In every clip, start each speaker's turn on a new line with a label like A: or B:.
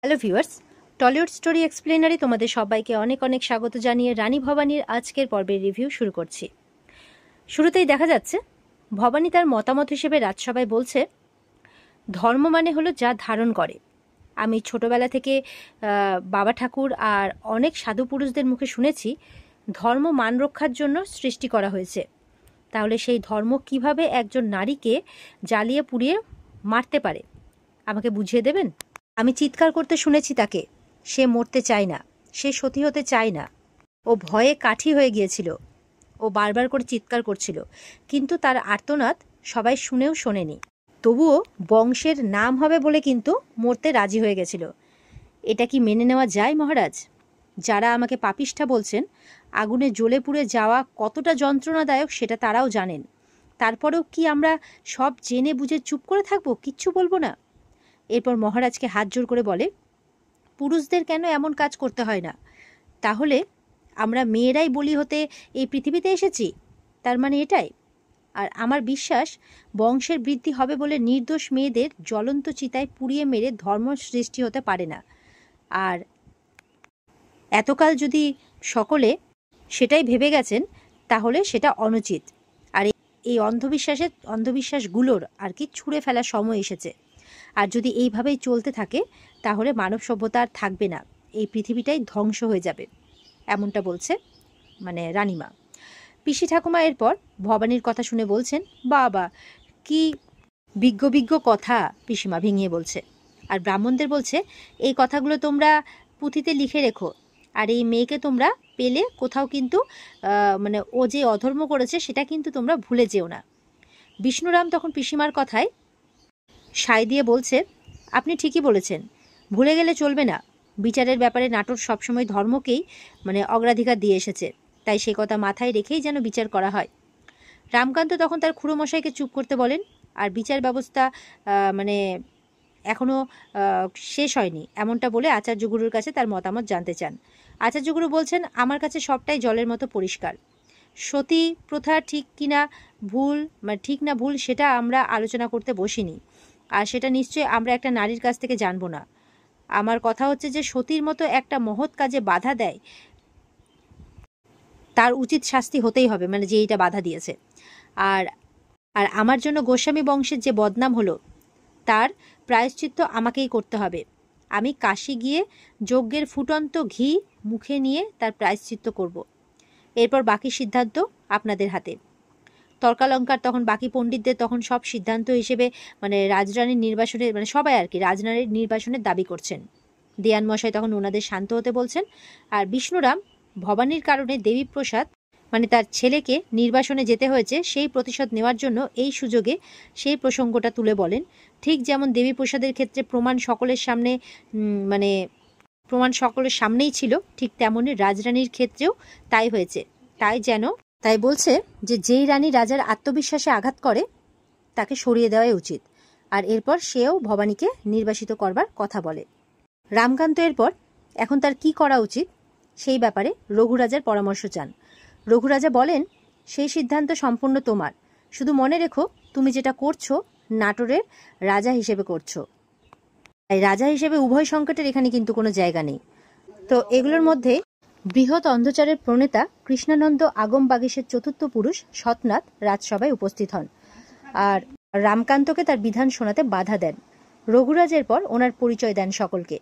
A: Hello viewers, Tollywood story এক্সপ্লেনারে তোমাদের সবাইকে অনেক অনেক স্বাগত জানিয়ে রানী ভবানীর আজকের পর্বের রিভিউ শুরু করছি। শুরুতেই দেখা যাচ্ছে ভবানী তার মতামত হিসেবে রাজসভায় বলছে, ধর্ম মানে হলো যা ধারণ করে। আমি ছোটবেলা থেকে বাবা ঠাকুর আর অনেক সাধু পুরুষদের মুখে শুনেছি ধর্ম মান রক্ষার জন্য সৃষ্টি করা হয়েছে। তাহলে সেই ধর্ম কিভাবে একজন নারীকে জ্বালিয়ে পুড়িয়ে মারতে পারে আমাকে বুঝিয়ে দেবেন? আমি চিৎকার করতে শুনেছি তাকে, সে মরতে চায় না, সে সতী হতে চায় না, ও ভয়ে কাঠি হয়ে গিয়েছিল, ও বারবার করে চিৎকার করছিল, কিন্তু তার আর্তনাদ সবাই শুনেও শোনেনি। তবুও বংশের নাম হবে বলে কিন্তু মরতে রাজি হয়ে গেছিল। এটা কি মেনে নেওয়া যায় মহারাজ? যারা আমাকে পাপিষ্ঠা বলছেন, আগুনে জ্বলে পুড়ে যাওয়া কতটা যন্ত্রণাদায়ক সেটা তারাও জানেন। তারপরেও কি আমরা সব জেনে বুঝে চুপ করে থাকবো, কিচ্ছু বলবো না? এরপর মহারাজকে হাত জোর করে বলে, পুরুষদের কেন এমন কাজ করতে হয় না? তাহলে আমরা মেয়েরাই বলি হতে এই পৃথিবীতে এসেছি, তার মানে এটাই? আর আমার বিশ্বাস বংশের বৃদ্ধি হবে বলে নির্দোষ মেয়েদের জ্বলন্ত চিতায় পুড়িয়ে মেরে ধর্ম সৃষ্টি হতে পারে না। আর এতকাল যদি সকলে সেটাই ভেবে গেছেন তাহলে সেটা অনুচিত। আর এই অন্ধবিশ্বাসগুলোর আর কি ছুঁড়ে ফেলার সময় এসেছে। আর যদি এইভাবেই চলতে থাকে তাহলে মানব সভ্যতা আর থাকবে না, এই পৃথিবীটাই ধ্বংস হয়ে যাবে, এমনটা বলছে রানীমা। পিসি ঠাকুমা এরপর ভবানীর কথা শুনে বলছেন, বাবা কি বিজ্ঞ বিজ্ঞ কথা পিসিমা ভেঙিয়ে বলছে। আর ব্রাহ্মণদের বলছে, এই কথাগুলো তোমরা পুঁথিতে লিখে রেখো, আর এই মেয়েকে তোমরা পেলে কোথাও কিন্তু ও যে অধর্ম করেছে সেটা কিন্তু তোমরা ভুলে যেও না। বিষ্ণুরাম তখন পিসিমার কথায় সায় দিয়ে বলছে, আপনি ঠিকই বলেছেন, ভুলে গেলে চলবে না। বিচারের ব্যাপারে নাটোর সবসময় ধর্মকেই অগ্রাধিকার দিয়ে এসেছে, তাই সে কথা মাথায় রেখেই যেন বিচার করা হয়। রামকান্ত তখন তার খুড়োমশাইকে চুপ করতে বলেন, আর বিচার ব্যবস্থা এখনও শেষ হয়নি এমনটা বলে আচার্যগুরুর কাছে তার মতামত জানতে চান। আচার্যগুরু বলছেন, আমার কাছে সবটাই জলের মতো পরিষ্কার। সতী প্রথা ঠিক কিনা ভুল, ঠিক না ভুল সেটা আমরা আলোচনা করতে বসিনি, আর সেটা নিশ্চয়ই আমরা একটা নারীর কাছ থেকে জানবো না। আমার কথা হচ্ছে যে সতীর মতো একটা মহৎ কাজে বাধা দেয় তার উচিত শাস্তি হতেই হবে, যে এইটা বাধা দিয়েছে। আর আর আমার জন্য গোস্বামী বংশের যে বদনাম হলো তার প্রায়শ্চিত্ত আমাকেই করতে হবে। আমি কাশী গিয়ে যজ্ঞের ফুটন্ত ঘি মুখে নিয়ে তার প্রায়শ্চিত্ত করব। এরপর বাকি সিদ্ধান্ত আপনাদের হাতে। তর্কালঙ্কার তখন বাকি পণ্ডিতদের তখন সব সিদ্ধান্ত হিসেবে রাজরানীর নির্বাসনের সবাই আর কি রাজরানীর নির্বাসনের দাবি করছেন। দেয়ান মশাই তখন ওনাদের শান্ত হতে বলছেন। আর বিষ্ণুরাম ভবানীর কারণে দেবীপ্রসাদ তার ছেলেকে নির্বাসনে যেতে হয়েছে সেই প্রতিশোধ নেওয়ার জন্য এই সুযোগে সেই প্রসঙ্গটা তুলে বলেন, ঠিক যেমন দেবীপ্রসাদের ক্ষেত্রে প্রমাণ সকলের সামনেই ছিল, ঠিক তেমনই রাজরানীর ক্ষেত্রেও তাই হয়েছে। তাই বলছে যে যেই রানী রাজার আত্মবিশ্বাসে আঘাত করে তাকে সরিয়ে দেওয়াই উচিত। আর এরপর সেও ভবানীকে নির্বাসিত করবার কথা বলে। রামকান্ত এরপর এখন তার কি করা উচিত সেই ব্যাপারে রঘুরাজার পরামর্শ চান। রঘুরাজা বলেন, সেই সিদ্ধান্ত সম্পূর্ণ তোমার, শুধু মনে রেখো তুমি যেটা করছো নাটোরের রাজা হিসেবে করছো, তাই রাজা হিসেবে উভয় সংকটের এখানে কিন্তু কোনো জায়গা নেই। তো এগুলোর মধ্যে বৃহৎ অন্ধচারের প্রণেতা কৃষ্ণানন্দ আগম বাগীশের চতুর্থ পুরুষ সৎনাথ রাজসভায় উপস্থিত হন আর রামকান্তকে তার বিধান শোনাতে বাধা দেন। রঘুরাজের পর ওনার পরিচয় দেন সকলকে।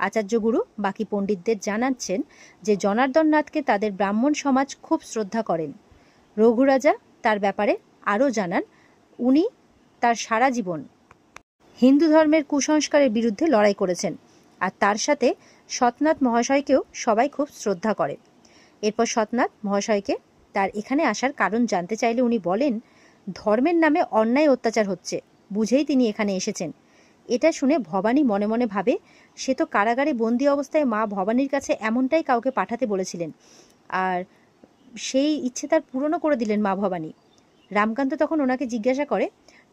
A: আচার্যগুরু বাকি পণ্ডিতদের জানাচ্ছেন যে জনার্দন নাথকে তাদের ব্রাহ্মণ সমাজ খুব শ্রদ্ধা করেন। রঘুরাজা তার ব্যাপারে আরও জানান, উনি তার সারা জীবন হিন্দু ধর্মের কুসংস্কারের বিরুদ্ধে লড়াই করেছেন, আর তার সাথে সৎনাথ মহাশয়কেও সবাই খুব শ্রদ্ধা করে। এরপর সৎনাথ মহাশয়কে তার এখানে আসার কারণ জানতে চাইলে উনি বলেন, ধর্মের নামে অন্যায় অত্যাচার হচ্ছে, বুঝেই তিনি এখানে এসেছেন। এটা শুনে ভবানী মনে মনে ভাবে, সে তো কারাগারে বন্দি অবস্থায় মা ভবানীর কাছে এমনটাই কাউকে পাঠাতে বলেছিলেন, আর সেই ইচ্ছে তার পূরণও করে দিলেন মা ভবানী। রামকান্ত তখন ওনাকে জিজ্ঞাসা করে,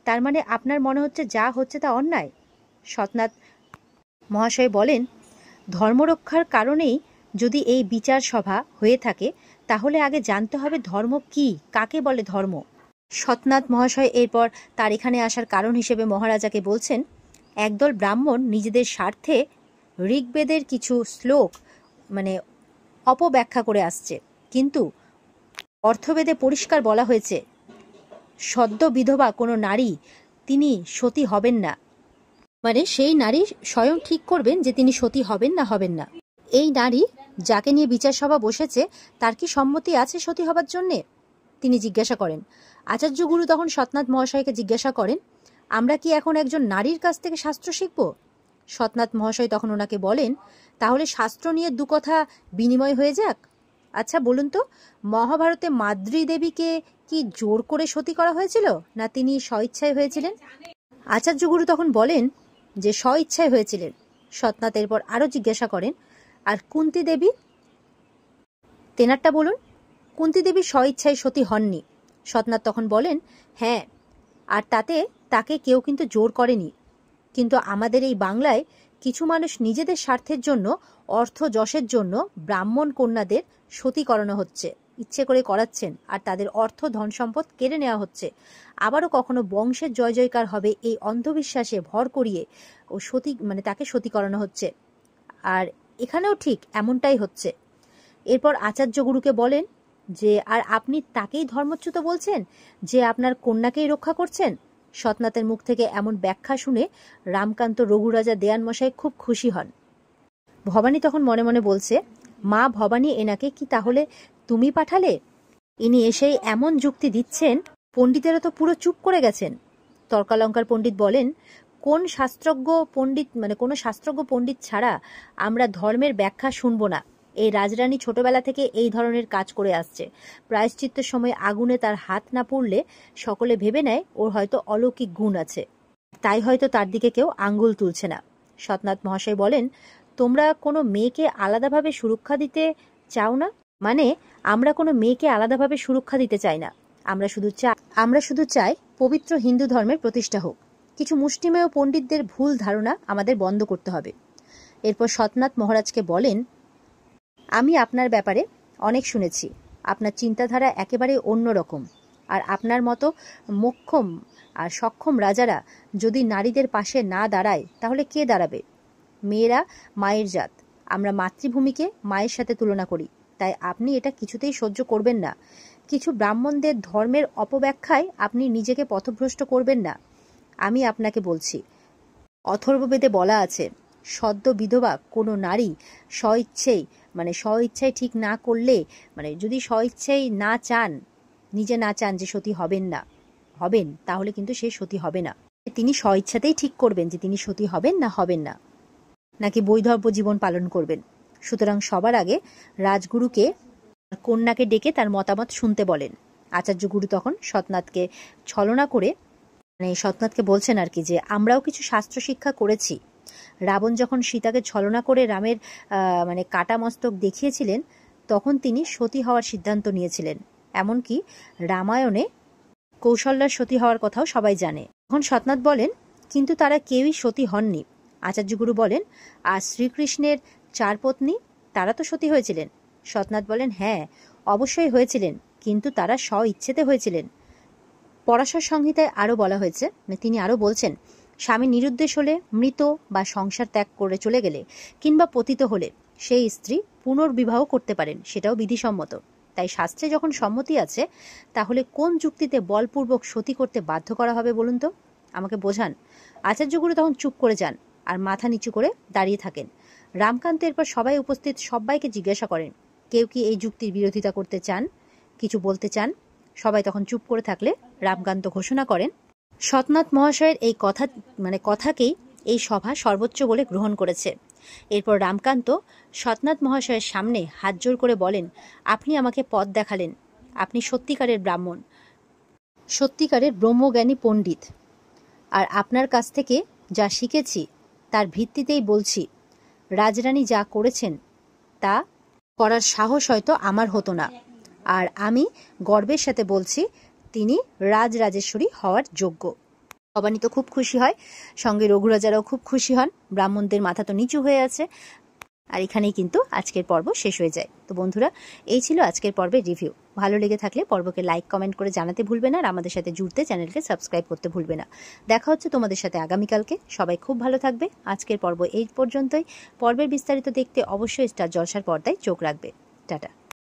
A: তার মানে আপনার মনে হচ্ছে যা হচ্ছে তা অন্যায়? সৎনাথ মহাশয় বলেন, ধর্মরক্ষার কারণেই যদি এই বিচার সভা হয়ে থাকে তাহলে আগে জানতে হবে ধর্ম কি, কাকে বলে ধর্ম। সৎনাথ মহাশয় এরপর তার এখানে আসার কারণ হিসেবে মহারাজাকে বলছেন, একদল ব্রাহ্মণ নিজেদের স্বার্থে ঋগ্বেদের কিছু শ্লোক মানে অপব্যাখ্যা করে আসছে, কিন্তু অর্থবেদে পরিষ্কার বলা হয়েছে সদ্য বিধবা কোনো নারী তিনি সতী হবেন না, মানে সেই নারী স্বয়ং ঠিক করবেন যে তিনি সতী হবেন না হবেন না। এই নারী যাকে নিয়ে বিচার সভা বসেছে তার কি সম্মতি আছে সতী হবার জন্যে? তিনি জিজ্ঞাসা করেন। আচার্য গুরু তখন সৎনাথ মহাশয়কে জিজ্ঞাসা করেন, আমরা কি এখন একজন নারীর কাছ থেকে শাস্ত্র শিখব? সৎনাথ মহাশয় তখন ওনাকে বলেন, তাহলে শাস্ত্র নিয়ে দু কথা বিনিময় হয়ে যাক। আচ্ছা বলুন তো, মহাভারতে মাদ্রী দেবীকে কি জোর করে সতী করা হয়েছিল, না তিনি স্বইচ্ছায় হয়েছিলেন? আচার্য গুরু তখন বলেন যে স্বইচ্ছায় হয়েছিলেন। সৎনাথ এরপর আরও জিজ্ঞাসা করেন, আর কুন্তী দেবী, তেনারটা বলুন। কুন্তী দেবী স্বইচ্ছায় সতী হননি। সৎনাথ তখন বলেন, হ্যাঁ, আর তাতে তাকে কেউ কিন্তু জোর করেনি। কিন্তু আমাদের এই বাংলায় কিছু মানুষ নিজেদের স্বার্থের জন্য, অর্থ যশের জন্য ব্রাহ্মণ কন্যাদের সতী করানো হচ্ছে, ইচ্ছে করে করাচ্ছেন, আর তাদের অর্থ ধন সম্পদ কেড়ে নেওয়া হচ্ছে। আবারও কখনো বংশের জয় জয়কার হবে এই অন্ধবিশ্বাসে ভর করিয়ে ও সতী মানে তাকে সতী করানো হচ্ছে। আর এখানেও ঠিক এমনটাই হচ্ছে। এরপর আচার্য গুরুকে বলেন যে, আর আপনি তাকেই ধর্মচ্যুত বলছেন যে আপনার কন্যাকেই রক্ষা করছেন? সৎনাথের মুখ থেকে এমন ব্যাখ্যা শুনে রামকান্ত রঘুরাজা দেয়ানমশাই খুব খুশি হন। ভবানী তখন মনে মনে বলছে, মা ভবানী, এনাকে কি তাহলে তুমি পাঠালে? ইনি এসেই এমন যুক্তি দিচ্ছেন, পণ্ডিতেরা তো পুরো চুপ করে গেছেন। তর্কালঙ্কার পণ্ডিত বলেন, কোন শাস্ত্রজ্ঞ পণ্ডিত মানে কোনো শাস্ত্রজ্ঞ পণ্ডিত ছাড়া আমরা ধর্মের ব্যাখ্যা শুনব না। এই রাজরানী ছোটবেলা থেকে এই ধরনের কাজ করে আসছে। প্রায়শ্চিত্তের সময় আগুনে তার হাত না পড়লে সকলে ভেবে নেয় ওর হয়তো অলৌকিক গুণ আছে, তাই হয়তো তার দিকে কেউ আঙ্গুল তুলছে না। সৎনাথ মহাশয় বলেন, তোমরা কোনো মেয়েকে আলাদাভাবে সুরক্ষা দিতে চাও না? মানে আমরা কোনো মেয়েকে আলাদাভাবে সুরক্ষা দিতে চাই না, আমরা শুধু চাই পবিত্র হিন্দু ধর্মের প্রতিষ্ঠা হোক। কিছু মুষ্টিমেয় পণ্ডিতদের ভুল ধারণা আমাদের বন্ধ করতে হবে। এরপর সৎনাথ মহারাজকে বলেন, আমি আপনার ব্যাপারে অনেক শুনেছি। আপনার চিন্তাধারা একেবারে অন্যরকম। আর আপনার মতো মোক্ষম আর সক্ষম রাজারা যদি নারীদের পাশে না দাঁড়ায় তাহলে কে দাঁড়াবে? মেয়েরা মায়ের জাত, আমরা মাতৃভূমিকে মায়ের সাথে তুলনা করি, তাই আপনি এটা কিছুতেই সহ্য করবেন না। কিছু ব্রাহ্মণদের ধর্মের অপব্যাখ্যায় আপনি নিজেকে পথভ্রষ্ট করবেন না। আমি আপনাকে বলছি, অথর্ববেদে বলা আছে, সদ্য বিধবা কোনো নারী স্বইচ্ছায় ঠিক না করলে, মানে যদি স্বইচ্ছায় না চান, নিজে না চান যে সতী হবেন, তাহলে কিন্তু সে সতী হবে না। তিনি স্বইচ্ছাতেই ঠিক করবেন যে তিনি সতী হবেন না, নাকি বৈধব্য জীবন পালন করবেন। সুতরাং সবার আগে রাজগুরুকে কন্যাকে ডেকে তার মতামত শুনতে বলেন। আচার্য গুরু তখন সৎনাথকে ছলনা করে সৎনাথকে বলছেন আর কি, যে আমরাও কিছু শাস্ত্র শিক্ষা করেছি। রাবণ যখন সীতাকে ছলনা করে রামের কাটা মস্তক দেখিয়েছিলেন, তখন তিনি সতী হওয়ার সিদ্ধান্ত নিয়েছিলেন। এমনকি রামায়ণে কৌশল্যার সতী হওয়ার কথাও সবাই জানে। তখন সৎনাথ বলেন, কিন্তু তারা কেউই সতী হননি। আচার্যগুরু বলেন, আর শ্রীকৃষ্ণের 4 পত্নী, তারা তো সতী হয়েছিলেন। সৎনাথ বলেন, হ্যাঁ অবশ্যই হয়েছিলেন, কিন্তু তারা স্ব-ইচ্ছেতে হয়েছিলেন। পরাশর সংহিতায় আরও বলা হয়েছে, তিনি আরও বলছেন, স্বামী নিরুদ্দেশ হলে, মৃত বা সংসার ত্যাগ করে চলে গেলে, কিংবা পতিত হলে সেই স্ত্রী পুনর্বিবাহ করতে পারেন, সেটাও বিধিসম্মত। তাই শাস্ত্রে যখন সম্মতি আছে, তাহলে কোন যুক্তিতে বলপূর্বক সতী করতে বাধ্য করা হবে বলুন তো? আমাকে বোঝান। আচার্যগুরু তখন চুপ করে যান আর মাথা নিচু করে দাঁড়িয়ে থাকেন। রামকান্ত এরপর সবাই উপস্থিত সবাইকে জিজ্ঞাসা করেন, কেউ কি এই যুক্তির বিরোধিতা করতে চান, কিছু বলতে চান? সবাই তখন চুপ করে থাকলে রামকান্ত ঘোষণা করেন, সৎনাথ মহাশয়ের এই কথাকেই এই সভা সর্বোচ্চ বলে গ্রহণ করেছে। এরপর রামকান্ত সৎনাথ মহাশয়ের সামনে হাত জোর করে বলেন, আপনি আমাকে পথ দেখালেন, আপনি সত্যিকারের ব্রাহ্মণ, সত্যিকারের ব্রহ্মজ্ঞানী পণ্ডিত। আর আপনার কাছ থেকে যা শিখেছি তার ভিত্তিতেই বলছি, রাজরানী যা করেছেন তা করার সাহস হয়তো আমার হতো না। আর আমি গর্বের সাথে বলছি, তিনি রাজরাজেশ্বরী হওয়ার যোগ্য। ভবানী তো খুব খুশি হয়, সঙ্গে রঘুরাজারাও খুব খুশি হন। ব্রাহ্মণদের মাথা তো নিচু হয়ে আছে। আর এখানেই কিন্তু আজকের পর্ব শেষ হয়ে যায়। তো বন্ধুরা, এই ছিল আজকের পর্বের রিভিউ। ভালো লেগে থাকলে পর্বকে লাইক কমেন্ট করে জানাতে ভুলবে না, আর আমাদের সাথে জুড়তে চ্যানেলকে সাবস্ক্রাইব করতে ভুলবে না। দেখা হচ্ছে তোমাদের সাথে আগামীকালকে। সবাই খুব ভালো থাকবে। আজকের পর্ব এই পর্যন্তই। পর্বের বিস্তারিত দেখতে অবশ্যই স্টার জলসার পর্দায় চোখ রাখবে। টাটা।